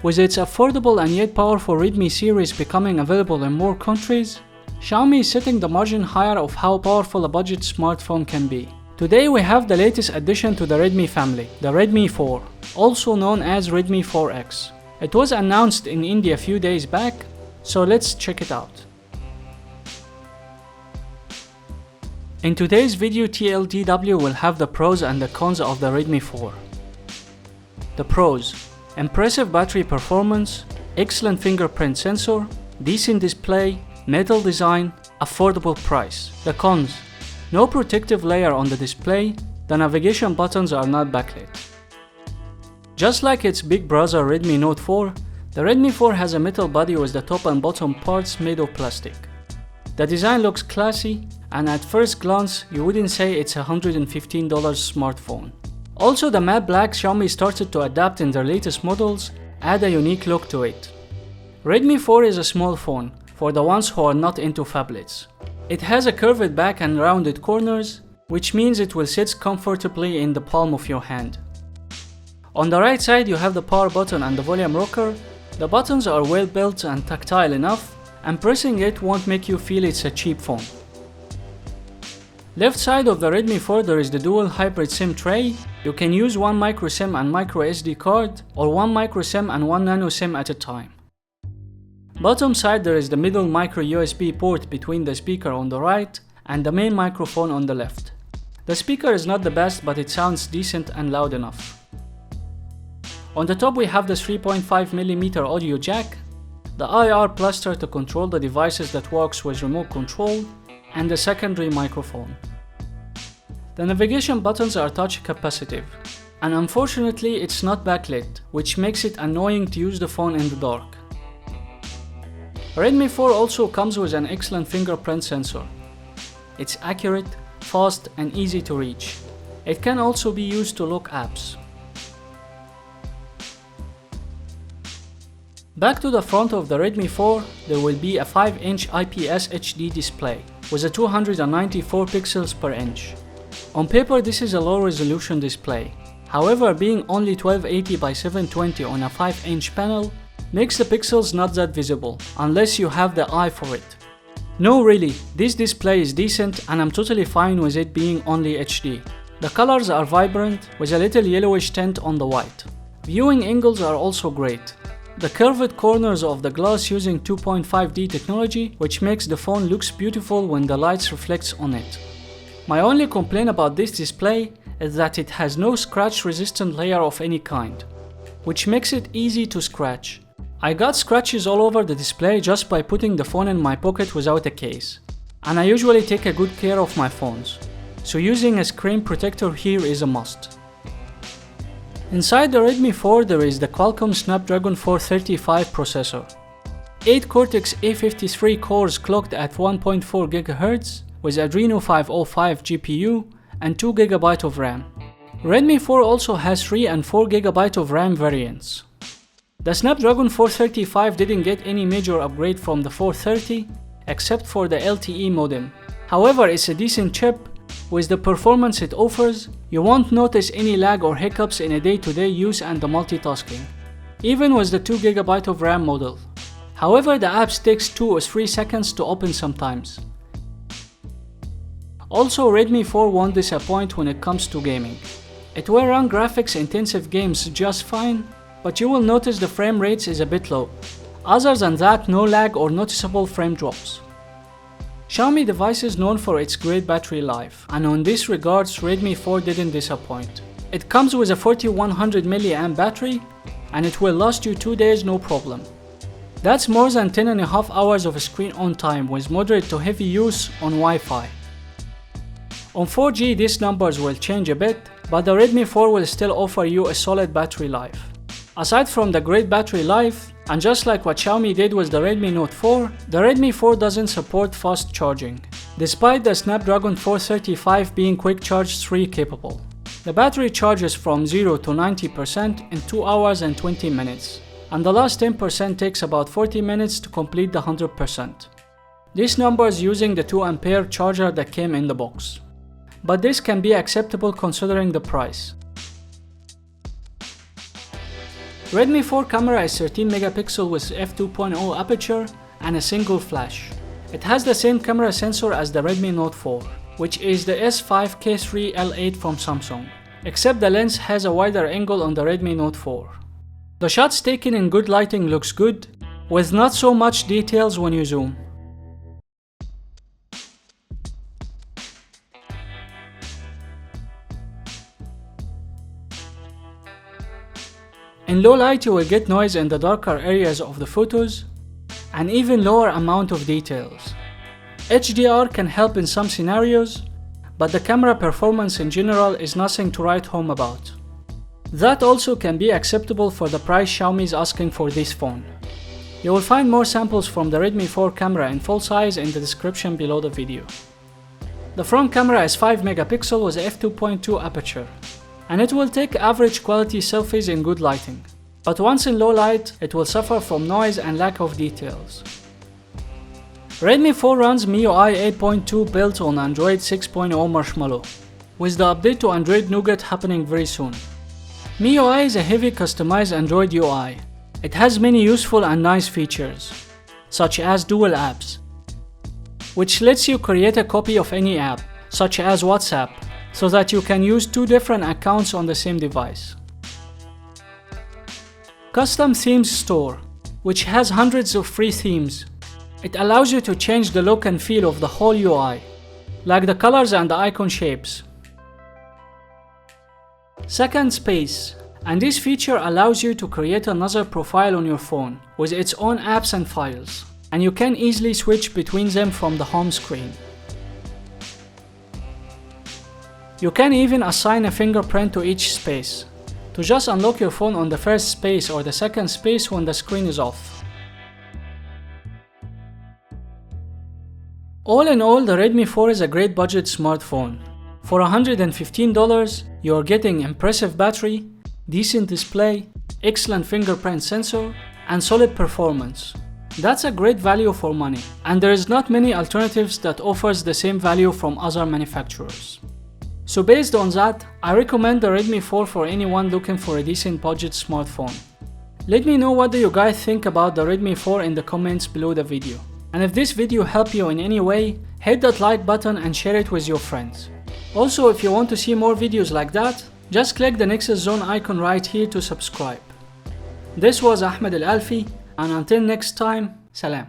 With its affordable and yet powerful Redmi series becoming available in more countries, Xiaomi is setting the margin higher of how powerful a budget smartphone can be. Today we have the latest addition to the Redmi family, the Redmi 4, also known as Redmi 4X. It was announced in India a few days back, so let's check it out. In today's video, TLDW will have the pros and the cons of the Redmi 4. The pros: impressive battery performance, excellent fingerprint sensor, decent display, metal design, affordable price. The cons: no protective layer on the display, the navigation buttons are not backlit. Just like its big brother Redmi Note 4, the Redmi 4 has a metal body with the top and bottom parts made of plastic. The design looks classy, and at first glance you wouldn't say it's a $115 smartphone. Also, the matte black Xiaomi started to adapt in their latest models add a unique look to it. Redmi 4 is a small phone, for the ones who are not into phablets. It has a curved back and rounded corners, which means it will sit comfortably in the palm of your hand. On the right side you have the power button and the volume rocker. The buttons are well built and tactile enough, and pressing it won't make you feel it's a cheap phone. Left side of the Redmi 4 there is the dual hybrid SIM tray. You can use one micro SIM and micro SD card, or one micro SIM and one nano SIM at a time. Bottom side there is the middle micro USB port between the speaker on the right and the main microphone on the left. The speaker is not the best, but it sounds decent and loud enough. On the top we have the 3.5mm audio jack, the IR plaster to control the devices that works with remote control, and the secondary microphone. The navigation buttons are touch capacitive, and unfortunately it's not backlit, which makes it annoying to use the phone in the dark. Redmi 4 also comes with an excellent fingerprint sensor. It's accurate, fast and easy to reach. It can also be used to lock apps. Back to the front of the Redmi 4, there will be a 5-inch IPS HD display with a 294 pixels per inch. On paper this is a low resolution display. However, being only 1280 by 720 on a 5-inch panel makes the pixels not that visible, unless you have the eye for it. No, really, this display is decent and I'm totally fine with it being only HD. The colors are vibrant with a little yellowish tint on the white. Viewing angles are also great. The curved corners of the glass using 2.5D technology, which makes the phone looks beautiful when the lights reflects on it. My only complaint about this display is that it has no scratch resistant layer of any kind, which makes it easy to scratch. I got scratches all over the display just by putting the phone in my pocket without a case, and I usually take a good care of my phones, so using a screen protector here is a must. Inside the Redmi 4 there is the Qualcomm Snapdragon 435 processor. 8 Cortex A53 cores clocked at 1.4 GHz with Adreno 505 GPU and 2 GB of RAM. Redmi 4 also has 3 and 4 GB of RAM variants. The Snapdragon 435 didn't get any major upgrade from the 430 except for the LTE modem. However, it's a decent chip. With the performance it offers, you won't notice any lag or hiccups in a day-to-day use and the multitasking, even with the 2 GB of RAM model. However, the apps takes 2 or 3 seconds to open sometimes. Also, Redmi 4 won't disappoint when it comes to gaming. It will run graphics intensive games just fine, but you will notice the frame rates is a bit low. Other than that, no lag or noticeable frame drops. Xiaomi device is known for its great battery life, and on this regards Redmi 4 didn't disappoint. It comes with a 4100 mAh battery and it will last you 2 days no problem. That's more than 10.5 hours of screen on time with moderate to heavy use on Wi-Fi. On 4G these numbers will change a bit, but the Redmi 4 will still offer you a solid battery life. Aside from the great battery life, and just like what Xiaomi did with the Redmi Note 4, the Redmi 4 doesn't support fast charging, despite the Snapdragon 435 being Quick Charge 3 capable. The battery charges from 0 to 90% in 2 hours and 20 minutes, and the last 10% takes about 40 minutes to complete the 100%. This number is using the 2A charger that came in the box, but this can be acceptable considering the price. Redmi 4 camera is 13 megapixel with f2.0 aperture and a single flash. It has the same camera sensor as the Redmi Note 4, which is the S5K3L8 from Samsung, except the lens has a wider angle on the Redmi Note 4. The shots taken in good lighting looks good, with not so much details when you zoom. In low light you will get noise in the darker areas of the photos, and even lower amount of details. HDR can help in some scenarios, but the camera performance in general is nothing to write home about. That also can be acceptable for the price Xiaomi is asking for this phone. You will find more samples from the Redmi 4 camera in full size in the description below the video. The front camera is 5 megapixel with f2.2 aperture, and it will take average quality selfies in good lighting, but once in low light it will suffer from noise and lack of details. Redmi 4 runs MIUI 8.2 built on Android 6.0 Marshmallow, with the update to Android Nougat happening very soon. MIUI is a heavy customized Android UI. It has many useful and nice features, such as dual apps, which lets you create a copy of any app, such as WhatsApp, so that you can use two different accounts on the same device. Custom Themes Store, which has hundreds of free themes. It allows you to change the look and feel of the whole UI, like the colors and the icon shapes. Second Space, and this feature allows you to create another profile on your phone with its own apps and files, and you can easily switch between them from the home screen. You can even assign a fingerprint to each space, to just unlock your phone on the first space or the second space when the screen is off. All in all, the Redmi 4 is a great budget smartphone. For $115, you are getting impressive battery, decent display, excellent fingerprint sensor, and solid performance. That's a great value for money, and there is not many alternatives that offers the same value from other manufacturers. So based on that, I recommend the Redmi 4 for anyone looking for a decent budget smartphone. Let me know what do you guys think about the Redmi 4 in the comments below the video. And if this video helped you in any way, hit that like button and share it with your friends. Also, if you want to see more videos like that, just click the Nexus Zone icon right here to subscribe. This was Ahmed Al Alfi, and until next time, salam.